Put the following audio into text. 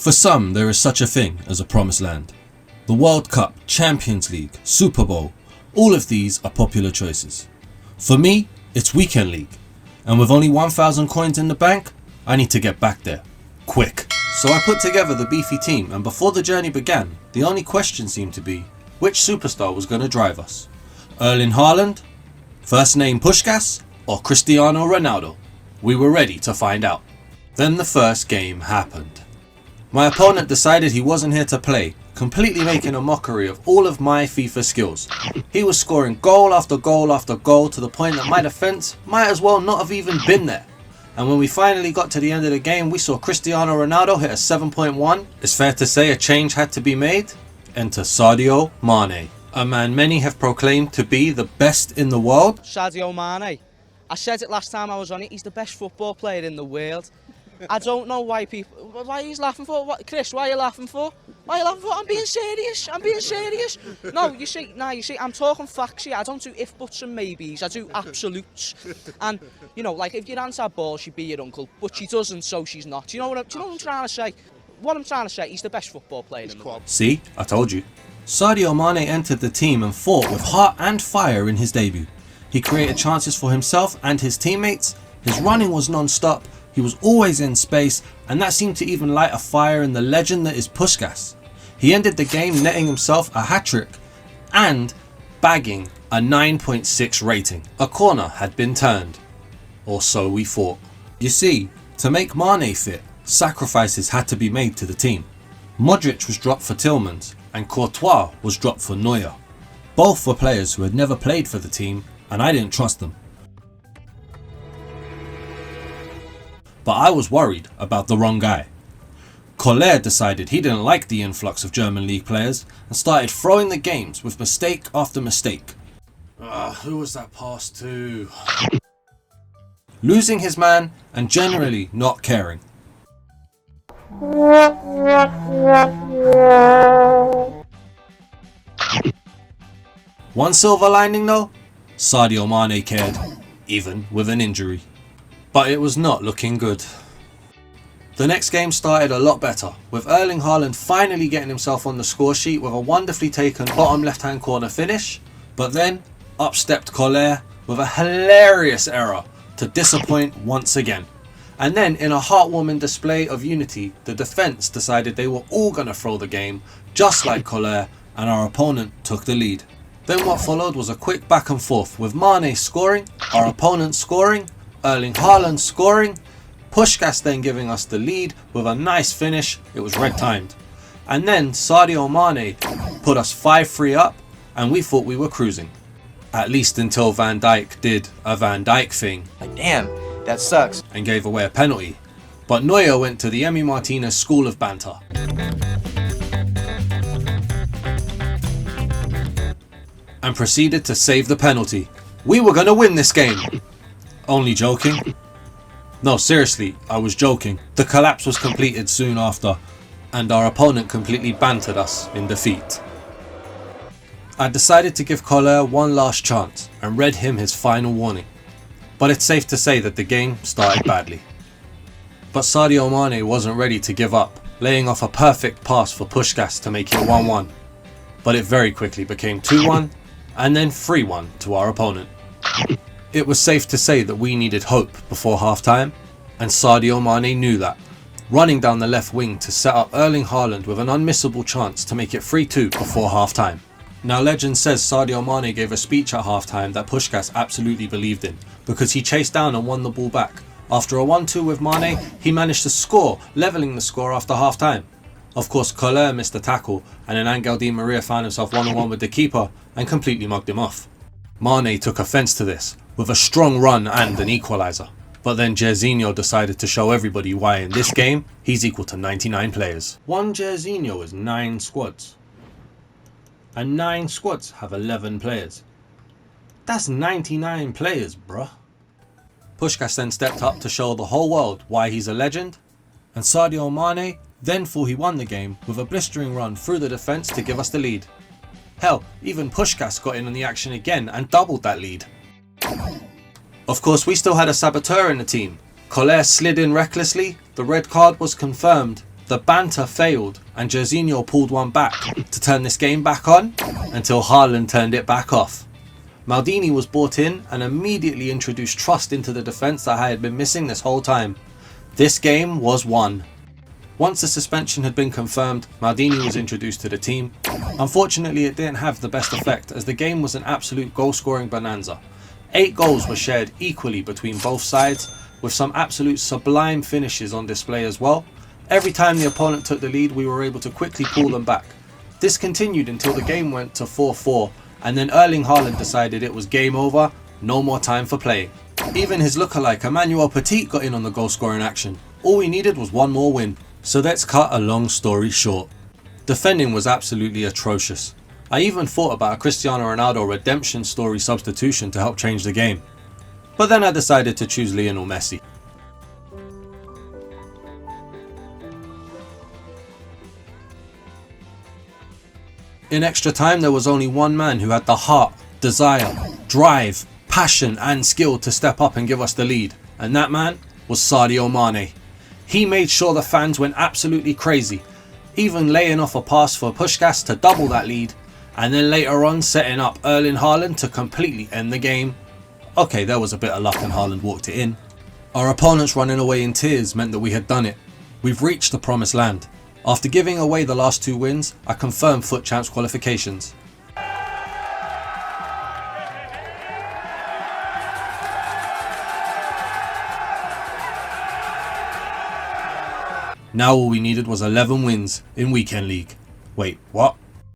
For some, there is such a thing as a promised land. The World Cup, Champions League, Super Bowl, all of these are popular choices. For me, it's Weekend League, and with only 1,000 coins in the bank, I need to get back there, quick. So I put together the beefy team, and before the journey began, the only question seemed to be, which superstar was going to drive us? Erling Haaland, first name Puskas, or Cristiano Ronaldo? We were ready to find out. Then the first game happened. My opponent decided he wasn't here to play, completely making a mockery of all of my FIFA skills. He was scoring goal after goal after goal to the point that my defence might as well not have even been there. And when we finally got to the end of the game, we saw Cristiano Ronaldo hit a 7.1. It's fair to say a change had to be made. Enter Sadio Mane, a man many have proclaimed to be the best in the world. Sadio Mane. I said it last time I was on it, he's the best football player in the world. I don't know why he's laughing for. What, Chris, why are you laughing for? Why are you laughing for? I'm being serious. No, you see, I'm talking facts here. I don't do if, buts and maybes. I do absolutes. And, you know, like if your aunt had balls, she'd be your uncle. But she doesn't, so she's not. Do you know what I'm trying to say? What I'm trying to say, he's the best football player in the world. See, I told you. Sadio Mane entered the team and fought with heart and fire in his debut. He created chances for himself and his teammates. His running was non-stop. He was always in space, and that seemed to even light a fire in the legend that is Puskas. He ended the game netting himself a hat-trick and bagging a 9.6 rating. A corner had been turned, or so we thought. You see, to make Mane fit, sacrifices had to be made to the team. Modric was dropped for Tillmans, and Courtois was dropped for Neuer. Both were players who had never played for the team, and I didn't trust them. But I was worried about the wrong guy. Collet decided he didn't like the influx of German league players and started throwing the games with mistake after mistake. Who was that pass to? Losing his man and generally not caring. One silver lining though, Sadio Mane cared, even with an injury. But it was not looking good. The next game started a lot better, with Erling Haaland finally getting himself on the score sheet with a wonderfully taken bottom left hand corner finish, but then up stepped Collet with a hilarious error to disappoint once again. And then in a heartwarming display of unity, the defence decided they were all going to throw the game, just like Collet, and our opponent took the lead. Then what followed was a quick back and forth, with Mane scoring, our opponent scoring, Erling Haaland scoring, Puskas then giving us the lead with a nice finish. It was red timed. And then Sadio Mane put us 5-3 up, and we thought we were cruising. At least until Van Dijk did a Van Dijk thing. Like, damn, that sucks. And gave away a penalty. But Neuer went to the Emi Martinez school of banter. And proceeded to save the penalty. We were going to win this game. Only joking. No, seriously, I was joking. The collapse was completed soon after, and our opponent completely bantered us in defeat. I decided to give Collet one last chance and read him his final warning. But it's safe to say that the game started badly. But Sadio Mane wasn't ready to give up, laying off a perfect pass for Puskas to make it 1-1. But it very quickly became 2-1 and then 3-1 to our opponent. It was safe to say that we needed hope before half-time, and Sadio Mane knew that, running down the left wing to set up Erling Haaland with an unmissable chance to make it 3-2 before half-time. Now legend says Sadio Mane gave a speech at half-time that Puskas absolutely believed in, because he chased down and won the ball back. After a 1-2 with Mane, he managed to score, levelling the score after half-time. Of course, Collet missed a tackle, and then Angel Di Maria found himself 1-on-1 with the keeper and completely mugged him off. Mane took offence to this, with a strong run and an equaliser. But then Jairzinho decided to show everybody why in this game, he's equal to 99 players. One Jairzinho is 9 squads. And 9 squads have 11 players. That's 99 players, bruh. Puskas then stepped up to show the whole world why he's a legend. And Sadio Mane then thought he won the game with a blistering run through the defence to give us the lead. Hell, even Puskas got in on the action again and doubled that lead. Of course, we still had a saboteur in the team. Collet slid in recklessly, the red card was confirmed, The banter failed and Jorginho pulled one back to turn this game back on until Haaland turned it back off. Maldini was brought in and immediately introduced trust into the defence that I had been missing this whole time. This game was won. Once the suspension had been confirmed, Maldini was introduced to the team. Unfortunately, it didn't have the best effect as the game was an absolute goal scoring bonanza. 8 goals were shared equally between both sides, with some absolute sublime finishes on display as well. Every time the opponent took the lead, we were able to quickly pull them back. This continued until the game went to 4-4, and then Erling Haaland decided it was game over, no more time for playing. Even his lookalike Mane.Fut got in on the goal scoring action. All we needed was one more win. So let's cut a long story short. Defending was absolutely atrocious. I even thought about a Cristiano Ronaldo redemption story substitution to help change the game. But then I decided to choose Lionel Messi. In extra time, there was only one man who had the heart, desire, drive, passion and skill to step up and give us the lead, and that man was Sadio Mane. He made sure the fans went absolutely crazy, even laying off a pass for Puskás to double that lead, and then later on setting up Erling Haaland to completely end the game. Okay, there was a bit of luck and Haaland walked it in. Our opponents running away in tears meant that we had done it. We've reached the promised land. After giving away the last 2 wins, I confirmed FUT Champs qualifications. Now all we needed was 11 wins in Weekend League. Wait, what?